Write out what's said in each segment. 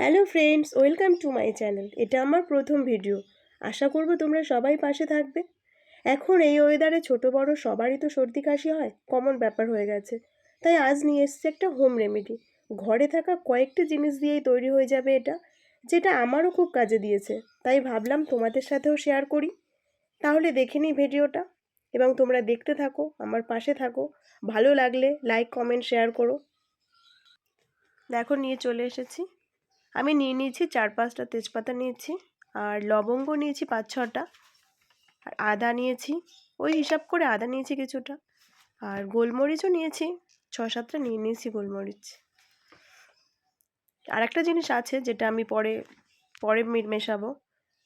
Hello friends, welcome to my channel. এটা আমার প্রথম ভিডিও। আশা করব তোমরা সবাই পাশে থাকবে। এখন এই ওয়েদারে ছোট বড় সবারই তো সর্দি কাশি হয়, কমন ব্যাপার হয়ে গেছে। তাই আজ নিয়ে এসেছি একটা হোম রেমেডি। ঘরে থাকা কয়েকটি জিনিস দিয়েই তৈরি হয়ে যাবে এটা, যেটা আমারও খুব কাজে দিয়েছে। তাই ভাবলাম তোমাদের সাথেও শেয়ার করি। তাহলে দেখে নিই ভিডিওটা, এবং তোমরা দেখতে থাকো, আমার পাশে থাকো। ভালো লাগলে লাইক কমেন্ট শেয়ার করো। দেখো নিয়ে চলে এসেছি। আমি নিয়ে নিয়েছি 4-5টা তেজপাতা নিয়েছি, আর লবঙ্গ নিয়েছি 5-6টা, আর আদা নিয়েছি, ওই হিসাব করে আদা নিয়েছি কিছুটা, আর গোলমরিচও নিয়েছি 6-7টা নিয়ে নিয়েছি গোলমরিচ। আর একটা জিনিস আছে যেটা আমি পরে পরে মেশাবো।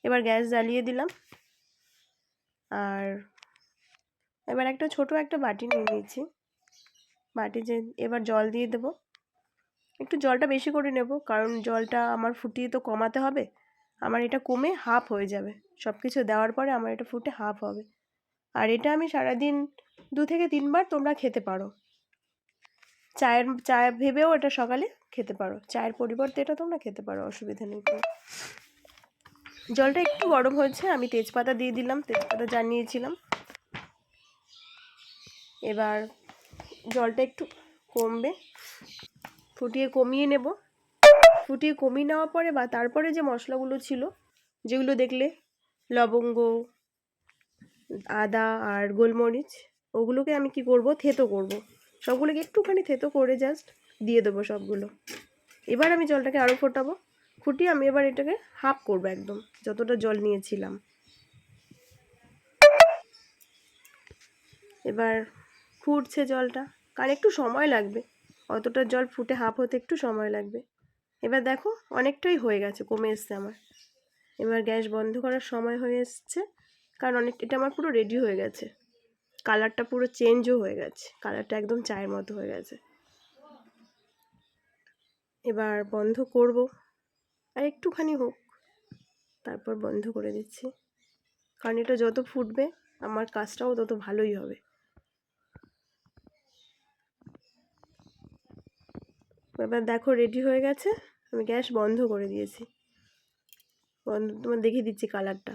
এবার গ্যাস জ্বালিয়ে দিলাম, আর এবার একটা ছোট একটা বাটি নিয়ে নিয়েছি। এবার জল দিয়ে দেবো। একটু জলটা বেশি করে নেব, কারণ জলটা আমার ফুটিয়ে তো কমাতে হবে। আমার এটা কমে হাফ হয়ে যাবে, সব কিছু দেওয়ার পরে আমার এটা ফুটে হাফ হবে। আর এটা আমি সারাদিন 2 থেকে 3 বার তোমরা খেতে পারো। চা ভেবেও এটা সকালে খেতে পারো, চায়ের পরিবর্তে এটা তোমরা খেতে পারো, অসুবিধা নেই। জলটা একটু গরম হয়েছে, আমি তেজপাতা দিয়ে দিলাম, তেজপাতা জানিয়েছিলাম। এবার জলটা একটু কমবে, ফুটিয়ে কমিয়ে নেব। ফুটিয়ে কমিয়ে নেওয়ার পরে বা তারপরে যে মশলাগুলো ছিল, যেগুলো দেখলে লবঙ্গ, আদা আর গোলমরিচ, ওগুলোকে আমি কি করব, থেতো করব। সবগুলোকে একটুখানি থেতো করে জাস্ট দিয়ে দেবো সবগুলো। এবার আমি জলটাকে আরও ফোটাবো। ফুটিয়ে আমি এবার এটাকে হাফ করবো, একদম যতটা জল নিয়েছিলাম। এবার ফুটছে জলটা, কারণ একটু সময় লাগবে, অতটা জল ফুটে হাফ হতে একটু সময় লাগবে। এবার দেখো অনেকটাই হয়ে গেছে, কমে এসছে আমার। এবার গ্যাস বন্ধ করার সময় হয়ে এসছে, কারণ এটা আমার পুরো রেডি হয়ে গেছে। কালারটা পুরো চেঞ্জও হয়ে গেছে, কালারটা একদম চায়ের মতো হয়ে গেছে। এবার বন্ধ করব, আর একটুখানি হোক, তারপর বন্ধ করে দিচ্ছি। কারণ এটা যত ফুটবে আমার কাজটাও তত ভালোই হবে। এবার দেখো রেডি হয়ে গেছে, আমি গ্যাস বন্ধ করে দিয়েছি। তোমার দেখিয়ে দিচ্ছি কালারটা,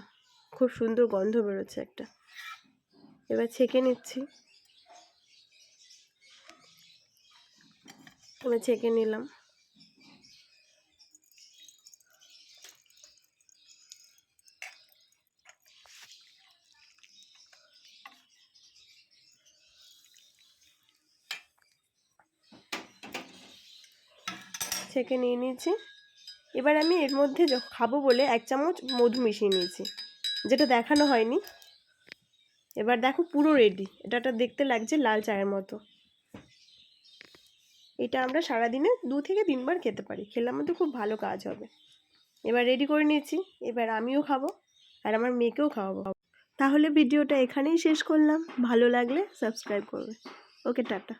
খুব সুন্দর গন্ধ বেরোচ্ছে একটা। এবার ছেঁকে নিচ্ছি। এবার ছেঁকে নিলাম। ছেঁকে নিয়ে নিয়েছি। এবার আমি এর মধ্যে খাবো বলে 1 চামচ মধু মিশিয়ে নিয়েছি, যেটা দেখানো হয়নি। এবার দেখো পুরো রেডি, এটা দেখতে লাগছে লাল চায়ের মতো। এটা আমরা সারাদিনে 2 থেকে 3 বার খেতে পারি, খেলে আমাদের খুব ভালো কাজ হবে। এবার রেডি করে নিয়েছি, এবার আমিও খাবো আর আমার মেয়েকেও খাওয়াবো। তাহলে ভিডিওটা এখানেই শেষ করলাম। ভালো লাগলে সাবস্ক্রাইব করবে। ওকে, টাটা।